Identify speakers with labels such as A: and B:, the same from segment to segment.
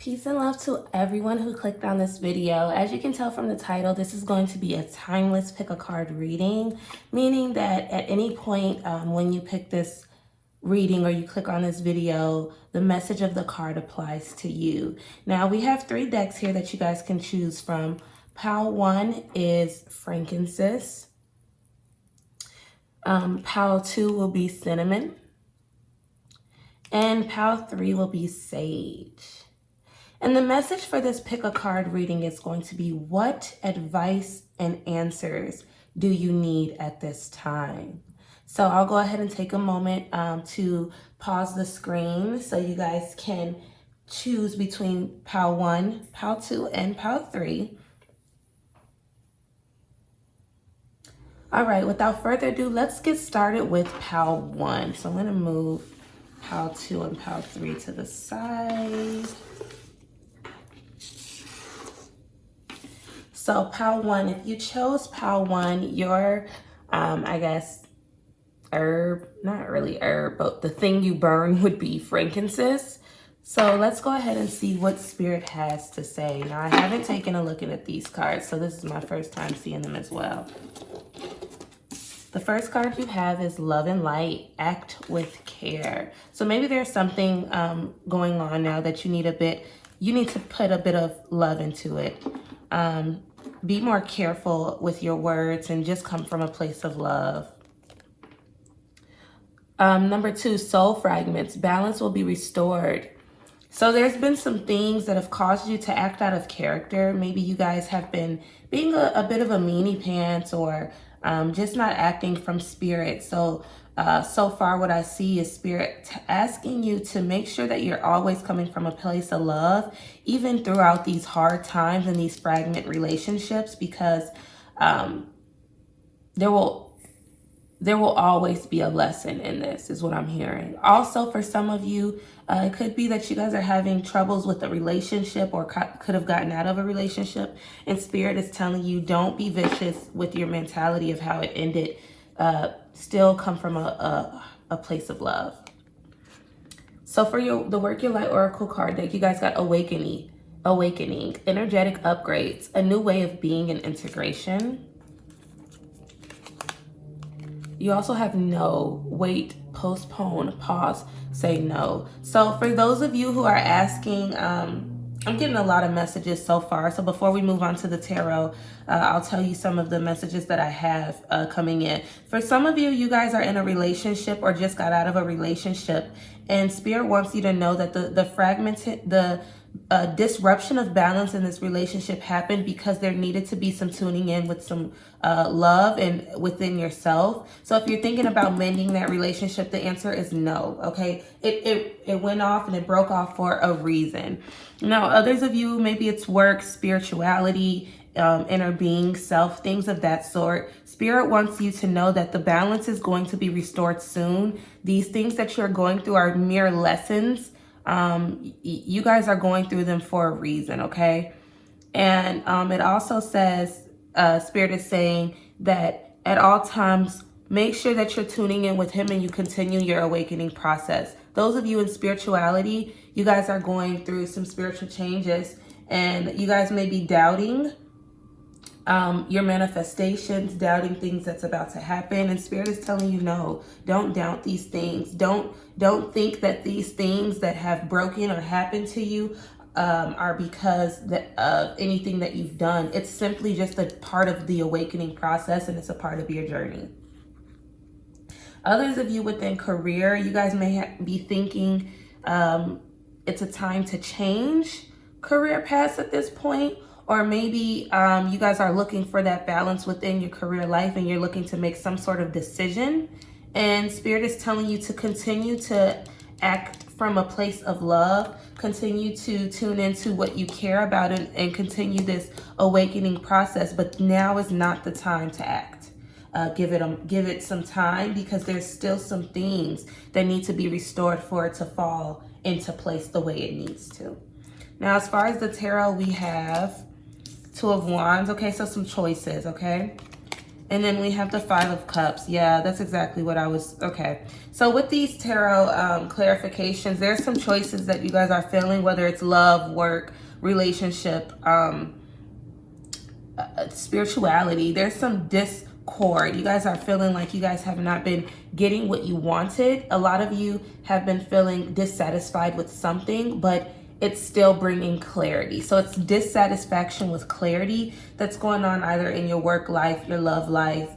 A: Peace and love to everyone who clicked on this video. As you can tell from the title, this is going to be a timeless pick a card reading, meaning that at any point when you pick this reading or you click on this video, the message of the card applies to you. Now we have 3 decks here that you guys can choose from. Pile 1 is frankincense. Pile 2 will be cinnamon. And pile 3 will be sage. And the message for this pick a card reading is going to be, what advice and answers do you need at this time? So I'll go ahead and take a moment to pause the screen so you guys can choose between pile 1, pile 2, and pile 3. All right, without further ado, let's get started with pile 1. So I'm going to move pile 2 and pile 3 to the side. So pile 1, if you chose pile 1, your, I guess, herb, not really herb, but the thing you burn would be frankincense. So let's go ahead and see what Spirit has to say. Now, I haven't taken a look at these cards, so this is my first time seeing them as well. The first card you have is Love and Light, Act with Care. So maybe there's something going on now that you need to put a bit of love into it. Be more careful with your words and just come from a place of love. Number 2, soul fragments. Balance will be restored. So there's been some things that have caused you to act out of character. Maybe you guys have been being a bit of a meanie pants or just not acting from spirit. So far what I see is Spirit asking you to make sure that you're always coming from a place of love, even throughout these hard times and these fragment relationships, because there will always be a lesson in this, is what I'm hearing. Also, for some of you, it could be that you guys are having troubles with a relationship or could have gotten out of a relationship, and Spirit is telling you, don't be vicious with your mentality of how it ended. Still come from a place of love. So for the Work Your Light Oracle card deck, you guys got awakening, energetic upgrades, a new way of being and integration. You also have no, wait, postpone, pause, say no. So for those of you who are asking, I'm getting a lot of messages so far. So before we move on to the tarot, I'll tell you some of the messages that I have coming in. For some of you, you guys are in a relationship or just got out of a relationship, and Spirit wants you to know that the disruption of balance in this relationship happened because there needed to be some tuning in with some love and within yourself. So if you're thinking about mending that relationship, the answer is no. Okay, it went off and it broke off for a reason. Now, others of you, maybe it's work, spirituality, inner being, self, things of that sort. Spirit wants you to know that the balance is going to be restored soon. These things that you're going through are mere lessons. You guys are going through them for a reason, okay? And it also says, Spirit is saying that at all times, make sure that you're tuning in with Him and you continue your awakening process. Those of you in spirituality, you guys are going through some spiritual changes, and you guys may be doubting your manifestations, doubting things that's about to happen, and Spirit is telling you, no, don't doubt these things. Don't think that these things that have broken or happened to you are because of anything that you've done. It's simply just a part of the awakening process, and it's a part of your journey. Others of you within career, you guys may be thinking it's a time to change career paths at this point. Or maybe you guys are looking for that balance within your career life and you're looking to make some sort of decision. And Spirit is telling you to continue to act from a place of love, continue to tune into what you care about and continue this awakening process. But now is not the time to act. Give it some time, because there's still some things that need to be restored for it to fall into place the way it needs to. Now, as far as the tarot, we have Two of Wands. Okay, so some choices, okay? And then we have the 5 of Cups. Yeah, that's exactly what I was, okay. So with these tarot clarifications, there's some choices that you guys are feeling, whether it's love, work, relationship, spirituality. There's some discord. You guys are feeling like you guys have not been getting what you wanted. A lot of you have been feeling dissatisfied with something, but it's still bringing clarity. So it's dissatisfaction with clarity that's going on either in your work life, your love life,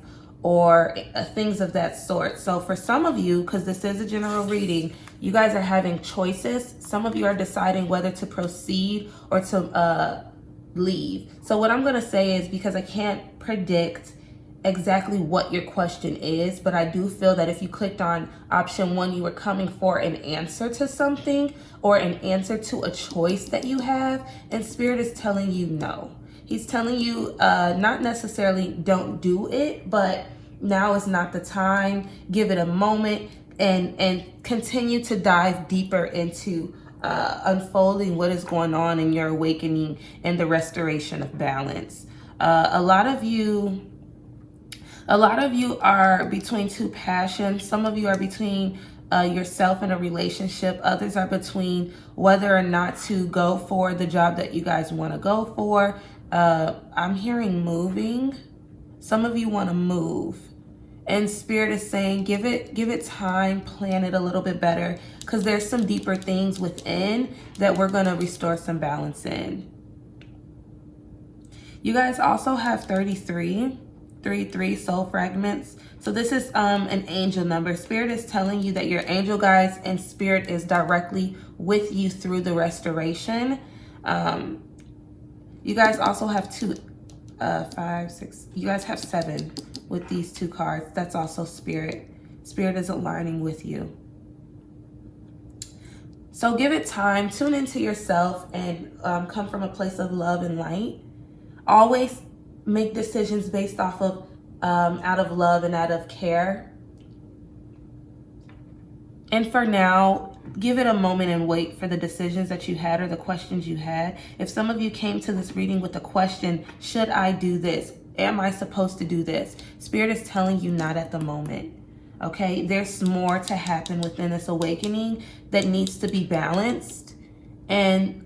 A: or things of that sort. So for some of you, because this is a general reading, you guys are having choices. Some of you are deciding whether to proceed or to leave. So what I'm going to say is, because I can't predict exactly what your question is, but I do feel that if you clicked on option 1, you were coming for an answer to something or an answer to a choice that you have, and Spirit is telling you no. He's telling you not necessarily don't do it, but now is not the time. Give it a moment and continue to dive deeper into unfolding what is going on in your awakening and the restoration of balance. A lot of you are between 2 passions. Some of you are between yourself and a relationship. Others are between whether or not to go for the job that you guys want to go for. I'm hearing moving. Some of you want to move. And Spirit is saying, give it time, plan it a little bit better, because there's some deeper things within that we're going to restore some balance in. You guys also have 33 soul fragments. So this is an angel number. Spirit is telling you that your angel guides and Spirit is directly with you through the restoration. You guys also have 2, 5, 6. You guys have 7 with these 2 cards. That's also Spirit. Spirit is aligning with you. So give it time. Tune into yourself and come from a place of love and light. Always make decisions based off of out of love and out of care. And for now, give it a moment and wait for the decisions that you had or the questions you had. If some of you came to this reading with the question, should I do this? Am I supposed to do this? Spirit is telling you not at the moment. Okay, there's more to happen within this awakening that needs to be balanced. And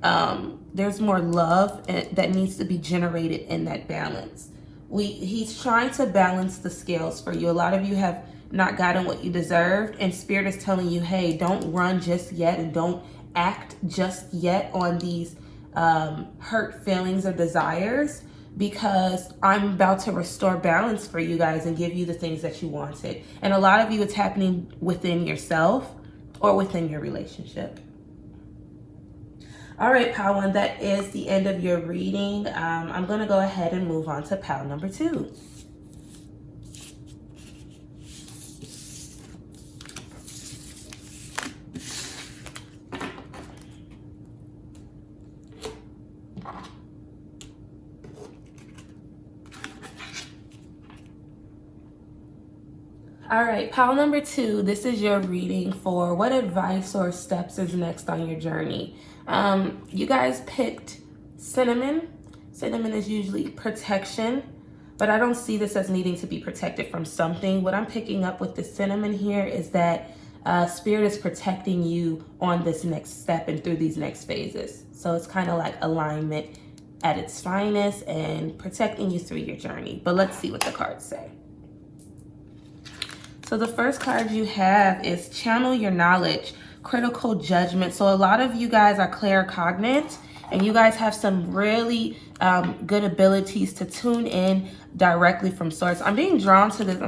A: there's more love that needs to be generated in that balance. He's trying to balance the scales for you. A lot of you have not gotten what you deserved, and Spirit is telling you, hey, don't run just yet and don't act just yet on these hurt feelings or desires, because I'm about to restore balance for you guys and give you the things that you wanted. And a lot of you, it's happening within yourself or within your relationship. All right, pile 1, that is the end of your reading. I'm going to go ahead and move on to pile number 2. All right, pile number 2, this is your reading for what advice or steps is next on your journey. You guys picked cinnamon. Cinnamon is usually protection, but I don't see this as needing to be protected from something. What I'm picking up with the cinnamon here is that Spirit is protecting you on this next step and through these next phases. So it's kind of like alignment at its finest and protecting you through your journey. But let's see what the cards say. So the first card you have is channel your knowledge, critical judgment. So a lot of you guys are claircognizant, and you guys have some really good abilities to tune in directly from source. I'm being drawn to this,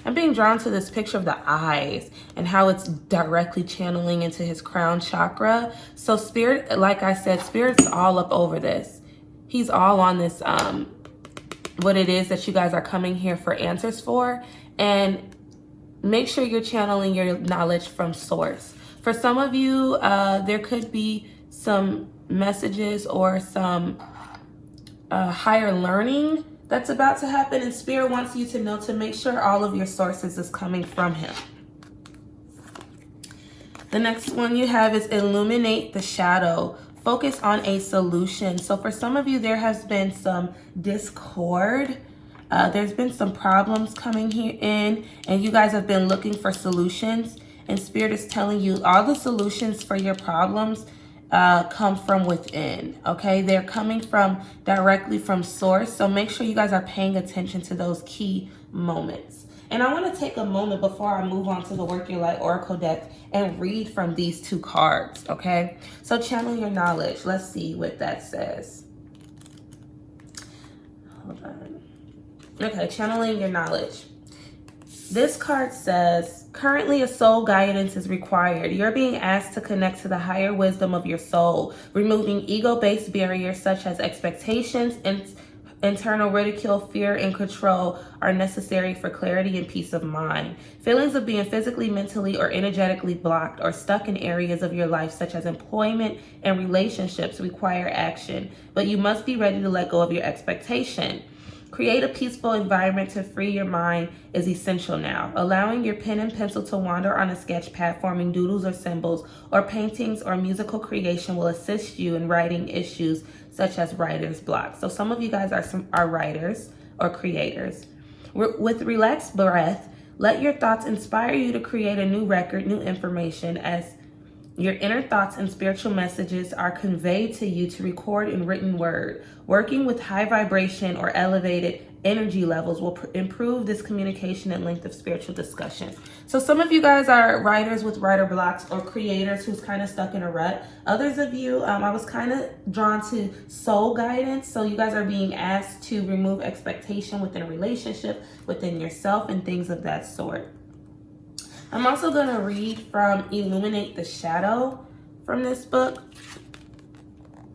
A: I'm being drawn to this picture of the eyes and how it's directly channeling into his crown chakra. So Spirit, like I said, Spirit's all up over this. He's all on this, what it is that you guys are coming here for answers for. And make sure you're channeling your knowledge from source. For some of you, there could be some messages or some higher learning that's about to happen, and Spirit wants you to know to make sure all of your sources is coming from him. The next one you have is illuminate the shadow. Focus on a solution. So for some of you, there has been some discord There's been some problems coming here in, and you guys have been looking for solutions. And Spirit is telling you all the solutions for your problems come from within, okay? They're coming from directly from source. So make sure you guys are paying attention to those key moments. And I want to take a moment before I move on to the Work Your Light Oracle deck and read from these two cards, okay? So channel your knowledge. Let's see what that says. Hold on. Okay, channeling your knowledge. This card says, currently a soul guidance is required. You're being asked to connect to the higher wisdom of your soul, removing ego-based barriers such as expectations and internal ridicule, fear, and control are necessary for clarity and peace of mind. Feelings of being physically, mentally, or energetically blocked or stuck in areas of your life such as employment and relationships require action, but you must be ready to let go of your expectation. Create a peaceful environment to free your mind is essential now. Allowing your pen and pencil to wander on a sketch pad, forming doodles or symbols, or paintings or musical creation will assist you in writing issues such as writer's block. So some of you guys are writers or creators. With relaxed breath, let your thoughts inspire you to create a new record, new information as your inner thoughts and spiritual messages are conveyed to you to record in written word. Working with high vibration or elevated energy levels will improve this communication and length of spiritual discussions. So some of you guys are writers with writer blocks or creators who's kind of stuck in a rut. Others of you, I was kind of drawn to soul guidance. So you guys are being asked to remove expectation within a relationship, within yourself, and things of that sort. I'm also going to read from Illuminate the Shadow from this book.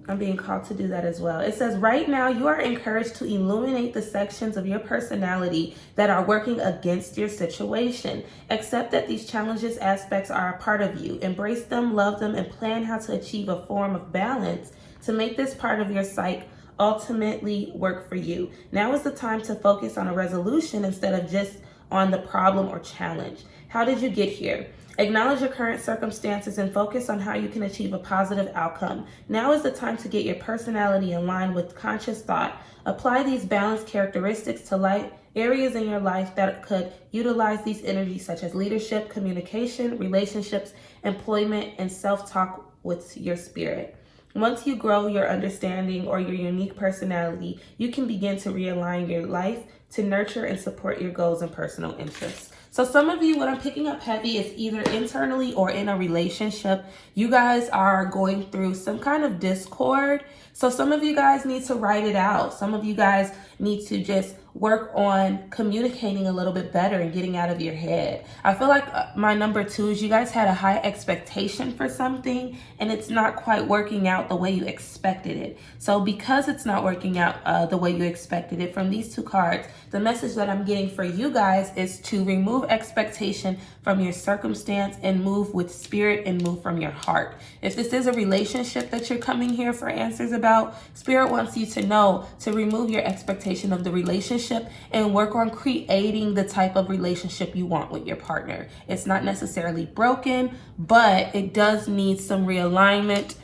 A: I'm being called to do that as well. It says, right now you are encouraged to illuminate the sections of your personality that are working against your situation. Accept that these challenges aspects are a part of you. Embrace them, love them, and plan how to achieve a form of balance to make this part of your psyche ultimately work for you. Now is the time to focus on a resolution instead of just on the problem or challenge. How did you get here? Acknowledge your current circumstances and focus on how you can achieve a positive outcome. Now is the time to get your personality in line with conscious thought. Apply these balanced characteristics to light areas in your life that could utilize these energies such as leadership, communication, relationships, employment, and self-talk with your spirit. Once you grow your understanding or your unique personality, you can begin to realign your life to nurture and support your goals and personal interests. So some of you, what I'm picking up heavy is either internally or in a relationship, you guys are going through some kind of discord. So some of you guys need to write it out. Some of you guys need to just work on communicating a little bit better and getting out of your head. I feel like my number 2 is you guys had a high expectation for something and it's not quite working out the way you expected it. So because it's not working out the way you expected it, from these 2 cards, the message that I'm getting for you guys is to remove expectation from your circumstance and move with spirit and move from your heart. If this is a relationship that you're coming here for answers about, Spirit wants you to know to remove your expectation of the relationship and work on creating the type of relationship you want with your partner. It's not necessarily broken, but it does need some realignment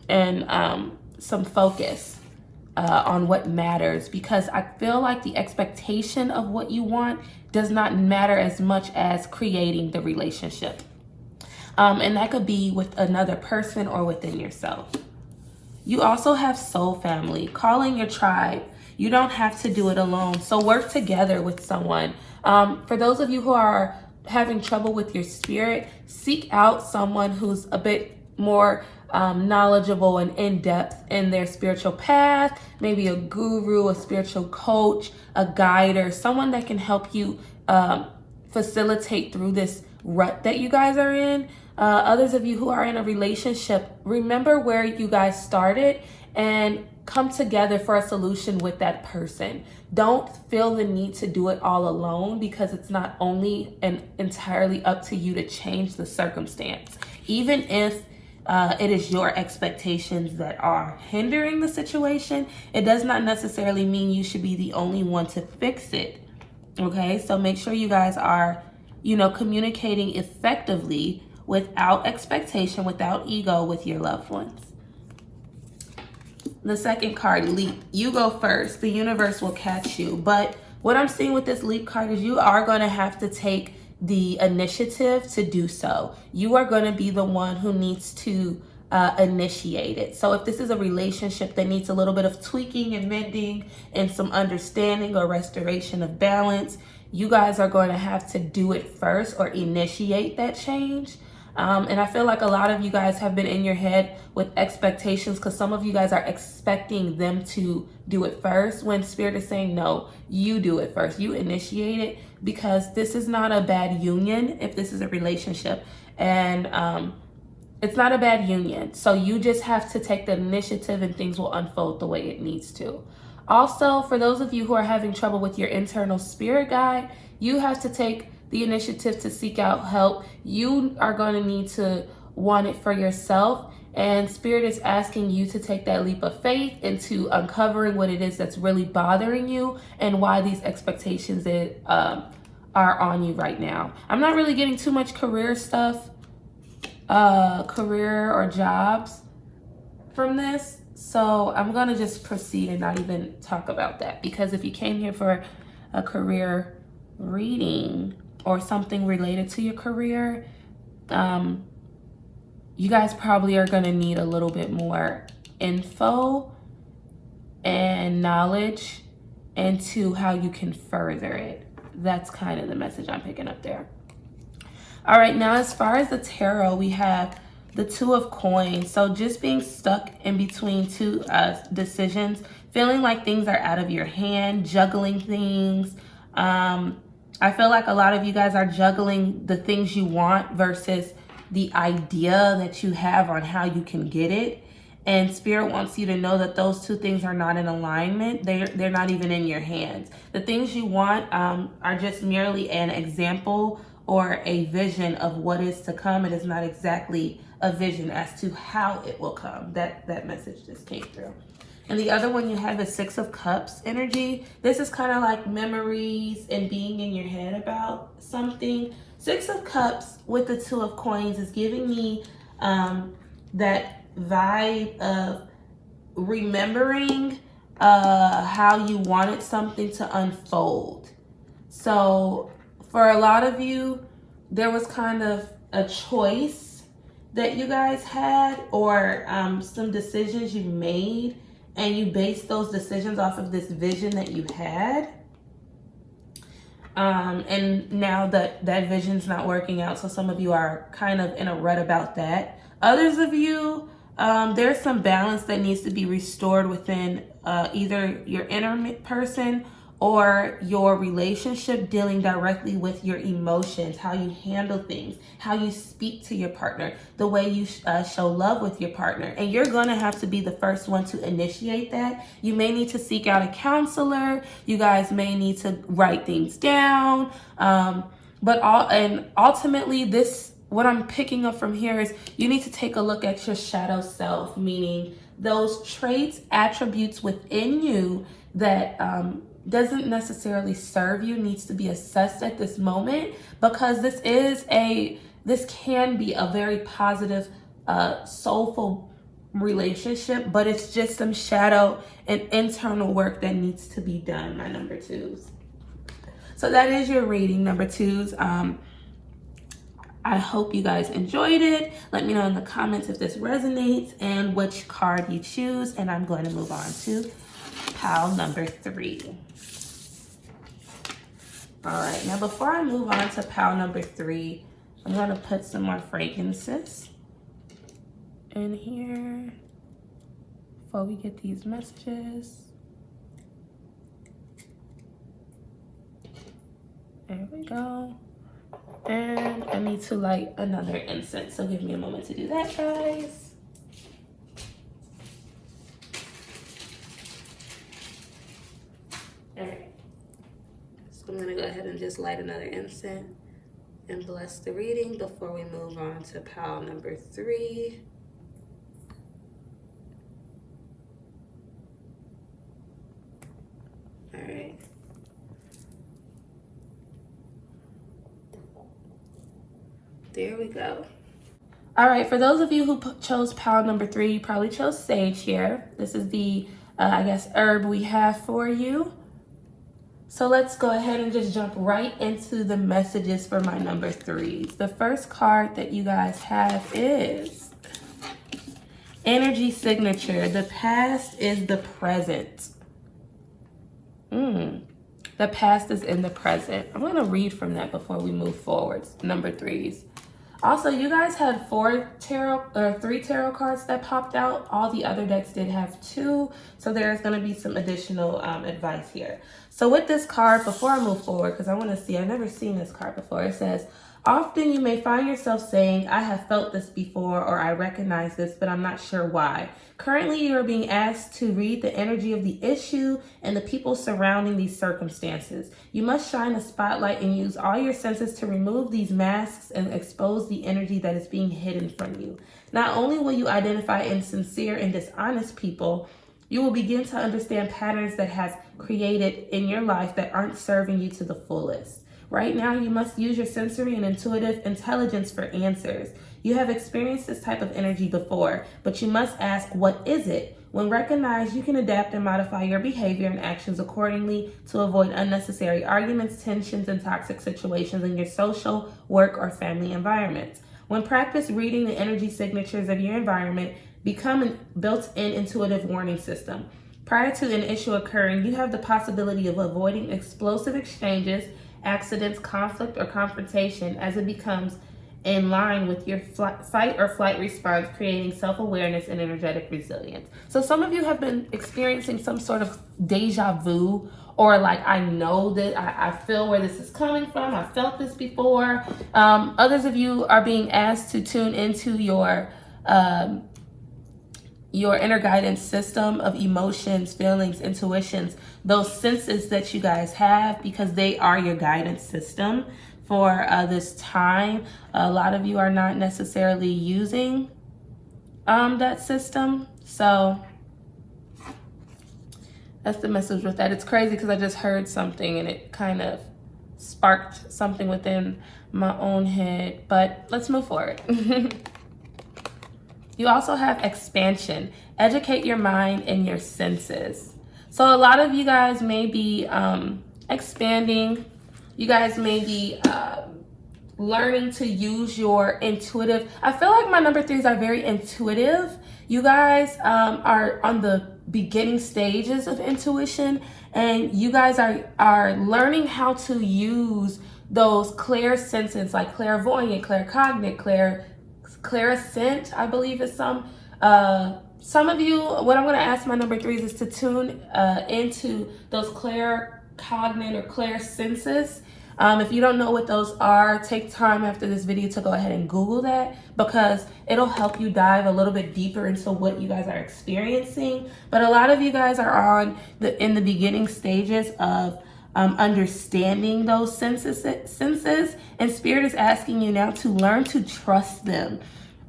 A: and some focus on what matters, because I feel like the expectation of what you want does not matter as much as creating the relationship. And that could be with another person or within yourself. You also have soul family, calling your tribe. You don't have to do it alone. So work together with someone. For those of you who are having trouble with your spirit, seek out someone who's a bit more knowledgeable and in-depth in their spiritual path, maybe a guru, a spiritual coach, a guide, someone that can help you facilitate through this rut that you guys are in. Others of you who are in a relationship, remember where you guys started and come together for a solution with that person. Don't feel the need to do it all alone, because it's not only and entirely up to you to change the circumstance. Even if it is your expectations that are hindering the situation, it does not necessarily mean you should be the only one to fix it. Okay, so make sure you guys are, communicating effectively without expectation, without ego with your loved ones. The second card, leap. You go first. The universe will catch you. But what I'm seeing with this leap card is you are going to have to take the initiative to do so. You are going to be the one who needs to initiate it. So if this is a relationship that needs a little bit of tweaking and mending and some understanding or restoration of balance, you guys are going to have to do it first or initiate that change. And I feel like a lot of you guys have been in your head with expectations because some of you guys are expecting them to do it first when Spirit is saying, no, you do it first. You initiate it, because this is not a bad union if this is a relationship. And it's not a bad union. So you just have to take the initiative and things will unfold the way it needs to. Also, for those of you who are having trouble with your internal spirit guide, you have to take the initiative to seek out help. You are going to need to want it for yourself. And Spirit is asking you to take that leap of faith into uncovering what it is that's really bothering you and why these expectations are on you right now. I'm not really getting too much career stuff, career or jobs from this. So I'm going to just proceed and not even talk about that, because if you came here for a career reading or something related to your career, you guys probably are going to need a little bit more info and knowledge into how you can further it. That's kind of the message I'm picking up there. All right, now as far as the tarot, we have the Two of Coins. So just being stuck in between two decisions, feeling like things are out of your hand, juggling things. I feel like a lot of you guys are juggling the things you want versus the idea that you have on how you can get it. And Spirit wants you to know that those two things are not in alignment. They're not even in your hands. The things you want are just merely an example or a vision of what is to come. It is not exactly a vision as to how it will come. That message just came through. And the other one you have is Six of Cups energy. This is kind of like memories and being in your head about something. Six of Cups with the Two of Coins is giving me that vibe of remembering how you wanted something to unfold. So for a lot of you, there was kind of a choice that you guys had, or some decisions you made, and you based those decisions off of this vision that you had. And now that vision's not working out, so some of you are kind of in a rut about that. Others of you, there's some balance that needs to be restored within either your inner person or your relationship, dealing directly with your emotions, how you handle things, how you speak to your partner, the way you show love with your partner. And you're going to have to be the first one to initiate that. You may need to seek out a counselor. You guys may need to write things down. But ultimately, what I'm picking up from here is you need to take a look at your shadow self, meaning those traits, attributes within you that doesn't necessarily serve you, needs to be assessed at this moment, because this can be a very positive, soulful relationship, but it's just some shadow and internal work that needs to be done, my number twos. So that is your reading, number twos. I hope you guys enjoyed it. Let me know in the comments if this resonates and which card you choose. And I'm going to move on to pile number 3. All right, now before I move on to pile number 3, I'm going to put some more fragrances in here before we get these messages. There we go. And I need to light another incense, so give me a moment to do that, guys. All right. So I'm going to go ahead and just light another incense and bless the reading before we move on to pile number 3. All right. There we go. All right, for those of you who chose pile number 3, you probably chose sage here. This is the, I guess, herb we have for you. So let's go ahead and just jump right into the messages for my number 3s. The first card that you guys have is energy signature. The past is the present. The past is in the present. I'm going to read from that before we move forward. Number 3s. Also, you guys had 3 tarot cards that popped out. All the other decks did have 2. So there's going to be some additional advice here. So with this card, before I move forward, because I want to see, I've never seen this card before. It says, often you may find yourself saying, I have felt this before, or I recognize this, but I'm not sure why. Currently, you are being asked to read the energy of the issue and the people surrounding these circumstances. You must shine a spotlight and use all your senses to remove these masks and expose the energy that is being hidden from you. Not only will you identify insincere and dishonest people, you will begin to understand patterns that have created in your life that aren't serving you to the fullest. Right now, you must use your sensory and intuitive intelligence for answers. You have experienced this type of energy before, but you must ask, what is it? When recognized, you can adapt and modify your behavior and actions accordingly to avoid unnecessary arguments, tensions, and toxic situations in your social, work, or family environments. When practice reading the energy signatures of your environment, become a built-in intuitive warning system. Prior to an issue occurring, you have the possibility of avoiding explosive exchanges, accidents, conflict, or confrontation as it becomes in line with your fight or flight response, creating self-awareness and energetic resilience. So some of you have been experiencing some sort of deja vu, or like, I know that I feel where this is coming from. I felt this before. Others of you are being asked to tune into your inner guidance system of emotions, feelings, intuitions, those senses that you guys have, because they are your guidance system for this time. A lot of you are not necessarily using that system. So that's the message with that. It's crazy because I just heard something and it kind of sparked something within my own head. But let's move forward. You also have expansion. Educate your mind and your senses. So a lot of you guys may be expanding. You guys may be learning to use your intuitive. I feel like my number 3s are very intuitive. You guys are on the beginning stages of intuition, and you guys are learning how to use those clear senses like clairvoyant, claircognate, clairsent, I believe is some. Some of you, what I'm going to ask my number 3s is to tune into those claircognate or clair senses. If you don't know what those are, take time after this video to go ahead and Google that, because it'll help you dive a little bit deeper into what you guys are experiencing. But a lot of you guys are in the beginning stages of understanding those senses, and Spirit is asking you now to learn to trust them.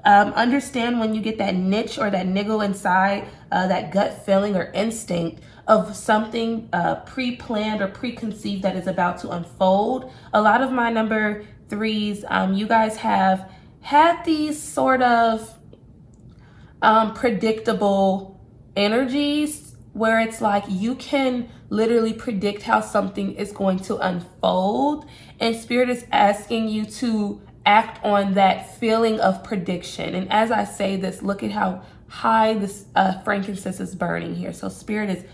A: Understand when you get that niche or that niggle inside, that gut feeling or instinct of something pre-planned or preconceived that is about to unfold. A lot of my number 3s, you guys have had these sort of predictable energies where it's like you can literally predict how something is going to unfold, and Spirit is asking you to act on that feeling of prediction. And as I say this, look at how high this frankincense is burning here. So Spirit is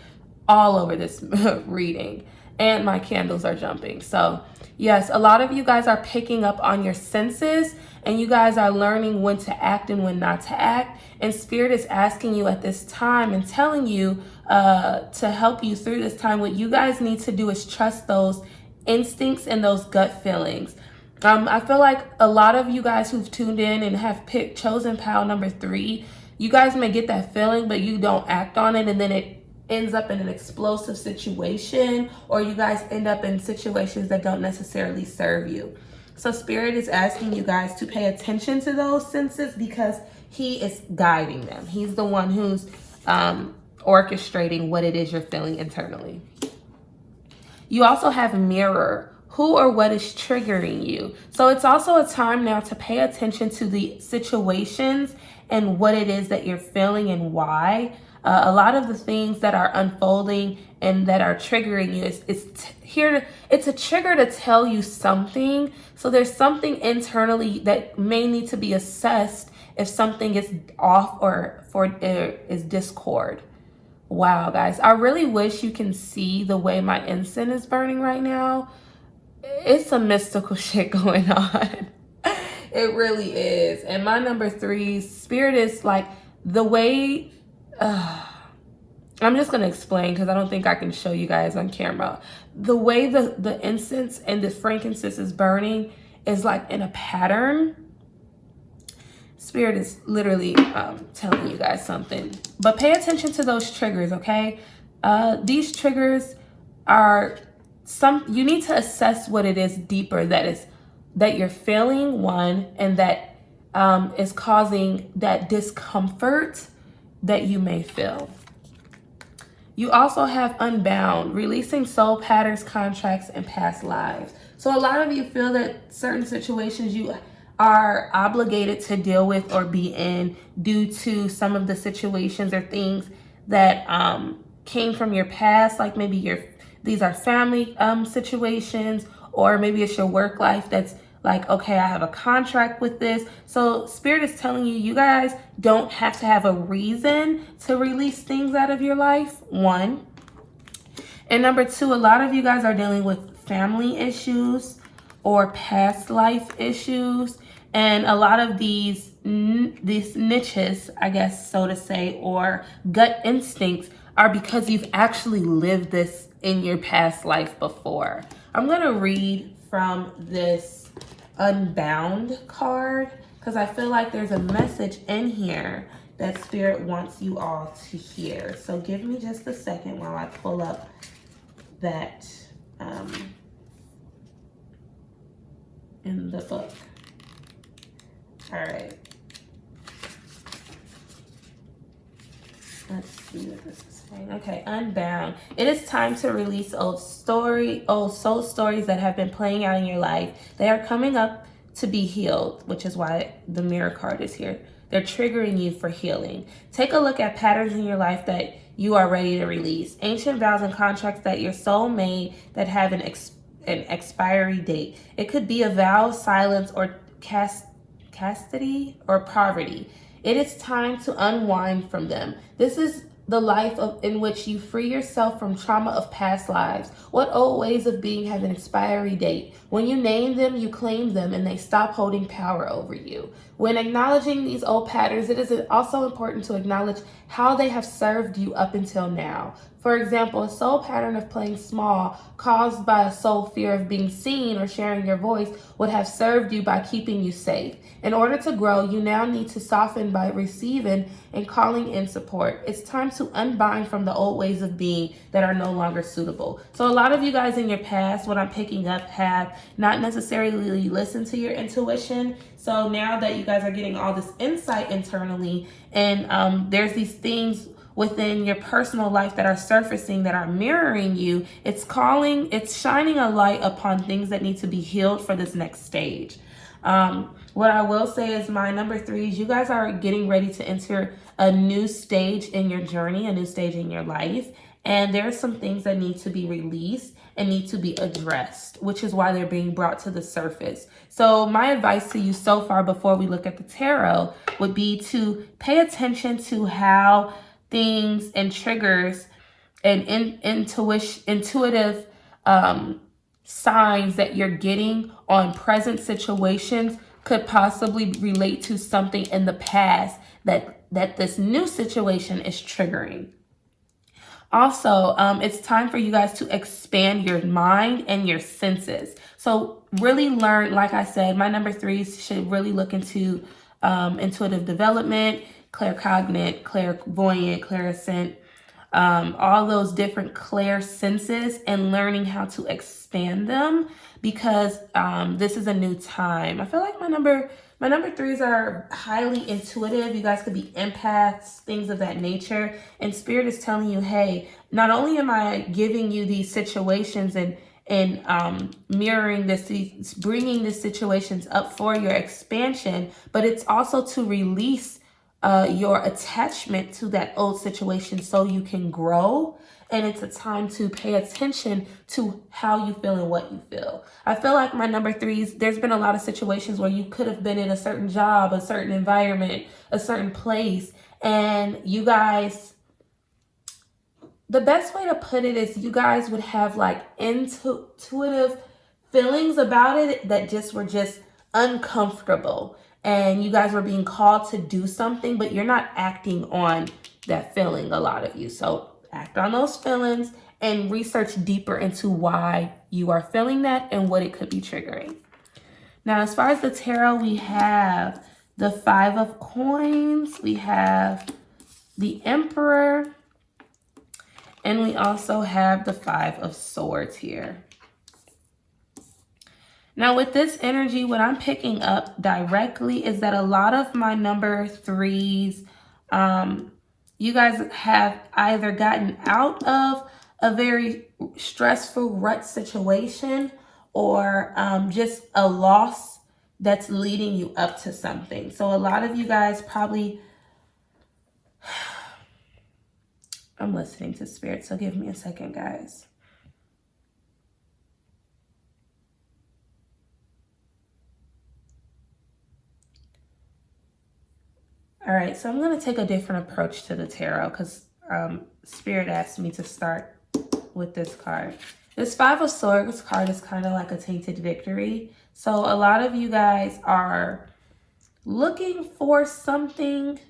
A: all over this reading, and my candles are jumping. So yes, a lot of you guys are picking up on your senses, and you guys are learning when to act and when not to act. And Spirit is asking you at this time and telling you to help you through this time, what you guys need to do is trust those instincts and those gut feelings. I feel like a lot of you guys who've tuned in and have chosen pile number 3, you guys may get that feeling, but you don't act on it, and then it ends up in an explosive situation, or you guys end up in situations that don't necessarily serve you. So Spirit is asking you guys to pay attention to those senses, because He is guiding them. He's the one who's orchestrating what it is you're feeling internally. You also have mirror. Who or what is triggering you? So it's also a time now to pay attention to the situations and what it is that you're feeling and why. A lot of the things that are unfolding and that are triggering you it's a trigger to tell you something. So there's something internally that may need to be assessed if something is off or is discord. Wow, guys, I really wish you can see the way my incense is burning right now. It's some mystical shit going on. It really is. And my number 3, spirit is like the way, I'm just going to explain because I don't think I can show you guys on camera. The way the incense and the frankincense is burning is like in a pattern. Spirit is literally telling you guys something. But pay attention to those triggers, okay? These triggers are you need to assess what it is deeper that you're feeling, one, and that is causing that discomfort that you may feel. You also have unbound, releasing soul patterns, contracts, and past lives. So a lot of you feel that certain situations you are obligated to deal with or be in due to some of the situations or things that came from your past, like maybe these are family situations, or maybe it's your work life that's like, okay, I have a contract with this. So Spirit is telling you, you guys don't have to have a reason to release things out of your life, one. And number 2, a lot of you guys are dealing with family issues or past life issues. And a lot of these niches, I guess, so to say, or gut instincts are because you've actually lived this in your past life before. I'm going to read from this Unbound card because I feel like there's a message in here that Spirit wants you all to hear. So give me just a second while I pull up that in the book. All right. Let's see what this is saying. Okay, Unbound. It is time to release old soul stories that have been playing out in your life. They are coming up to be healed, which is why the Mirror card is here. They're triggering you for healing. Take a look at patterns in your life that you are ready to release. Ancient vows and contracts that your soul made that have an expiry date. It could be a vow of silence or chastity or poverty. It is time to unwind from them. This is the life in which you free yourself from trauma of past lives. What old ways of being have an expiry date? When you name them, you claim them, and they stop holding power over you. When acknowledging these old patterns, it is also important to acknowledge how they have served you up until now. For example, a soul pattern of playing small caused by a soul fear of being seen or sharing your voice would have served you by keeping you safe. In order to grow, you now need to soften by receiving and calling in support. It's time to unbind from the old ways of being that are no longer suitable. So a lot of you guys in your past, what I'm picking up, have not necessarily listened to your intuition. So now that you guys are getting all this insight internally, and there's these things within your personal life that are surfacing, that are mirroring you, it's shining a light upon things that need to be healed for this next stage. What I will say is my number 3 is you guys are getting ready to enter a new stage in your journey, a new stage in your life. And there are some things that need to be released and need to be addressed, which is why they're being brought to the surface. So my advice to you so far before we look at the tarot would be to pay attention to how things and triggers and intuitive signs that you're getting on present situations could possibly relate to something in the past that this new situation is triggering. Also, it's time for you guys to expand your mind and your senses. So really learn, like I said, my number 3s should really look into intuitive development, claircognate, clairvoyant, clairsentient, all those different clair senses, and learning how to expand them, because this is a new time. I feel like my number 3s are highly intuitive. You guys could be empaths, things of that nature. And Spirit is telling you, hey, not only am I giving you these situations and mirroring this, bringing these situations up for your expansion, but it's also to release your attachment to that old situation so you can grow. And it's a time to pay attention to how you feel and what you feel. I feel like my number threes, there's been a lot of situations where you could have been in a certain job, a certain environment, a certain place. And you guys, the best way to put it is you guys would have like intuitive feelings about it that just were just uncomfortable. And you guys were being called to do something, but you're not acting on that feeling, a lot of you. So act on those feelings and research deeper into why you are feeling that and what it could be triggering. Now, as far as the tarot, we have the 5 of Coins, we have the Emperor, and we also have the 5 of Swords here. Now, with this energy, what I'm picking up directly is that a lot of my number threes, you guys have either gotten out of a very stressful rut situation or just a loss that's leading you up to something. So a lot of you guys probably, I'm listening to Spirit, so give me a second, guys. All right, so I'm going to take a different approach to the tarot because Spirit asked me to start with this card. This 5 of Swords card is kind of like a tainted victory. So a lot of you guys are looking for something,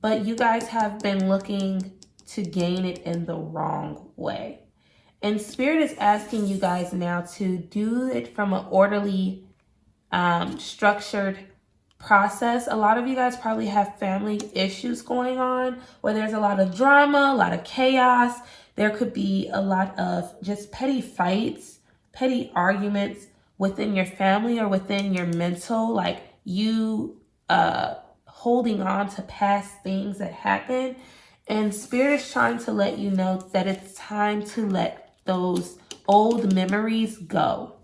A: but you guys have been looking to gain it in the wrong way. And Spirit is asking you guys now to do it from an orderly, structured process. A lot of you guys probably have family issues going on where there's a lot of drama, a lot of chaos. There could be a lot of just petty fights, petty arguments within your family or within your mental, like you holding on to past things that happened. And Spirit is trying to let you know that it's time to let those old memories go.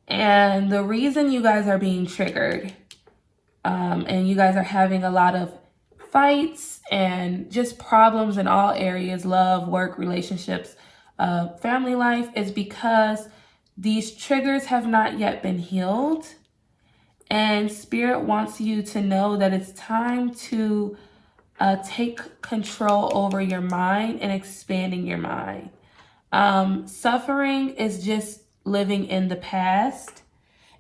A: And the reason you guys are being triggered and you guys are having a lot of fights and just problems in all areas, love, work, relationships, family life, is because these triggers have not yet been healed. And Spirit wants you to know that it's time to take control over your mind and expanding your mind. Suffering is just living in the past,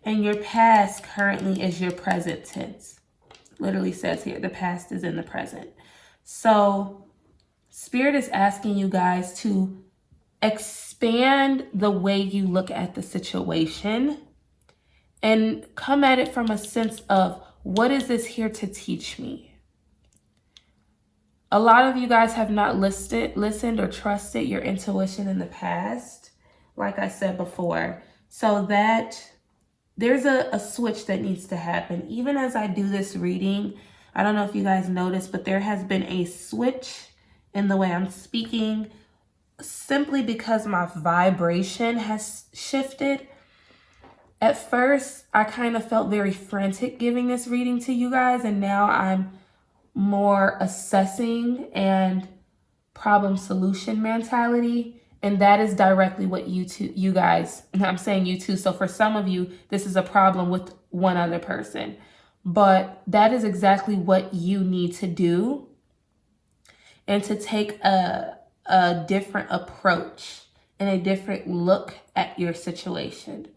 A: and your past currently is your present tense. Literally says here, the past is in the present. So Spirit is asking you guys to expand the way you look at the situation and come at it from a sense of, what is this here to teach me? A lot of you guys have not listened or trusted your intuition in the past, like I said before. So that there's a switch that needs to happen. Even as I do this reading, I don't know if you guys noticed, but there has been a switch in the way I'm speaking simply because my vibration has shifted. At first, I kind of felt very frantic giving this reading to you guys, and now I'm more assessing and problem solution mentality. And that is directly what you guys, and I'm saying you too. So for some of you, this is a problem with one other person, but that is exactly what you need to do, and to take a different approach and a different look at your situation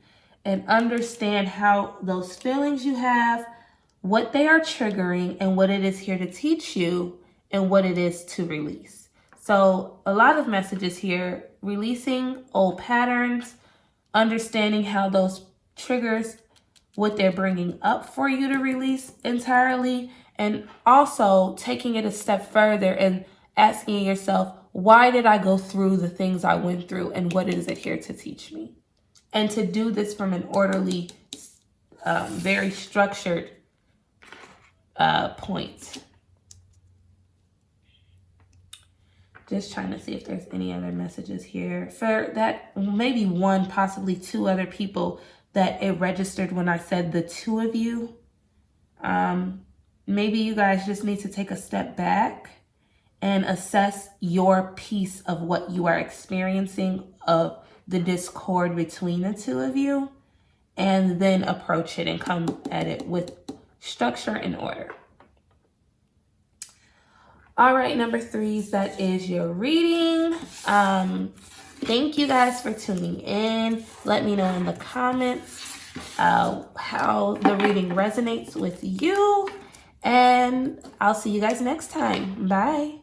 A: and understand how those feelings you have, what they are triggering, and what it is here to teach you, and what it is to release. So a lot of messages here: releasing old patterns, understanding how those triggers, what they're bringing up for you to release entirely, and also taking it a step further and asking yourself, why did I go through the things I went through, and what is it here to teach me? And to do this from an orderly, very structured point. Just trying to see if there's any other messages here. For that, maybe one, possibly two other people that it registered when I said the two of you. maybe you guys just need to take a step back and assess your piece of what you are experiencing, of the discord between the two of you, and then approach it and come at it with structure and order. All right, number threes, that is your reading. Thank you guys for tuning in. Let me know in the comments how the reading resonates with you. And I'll see you guys next time. Bye.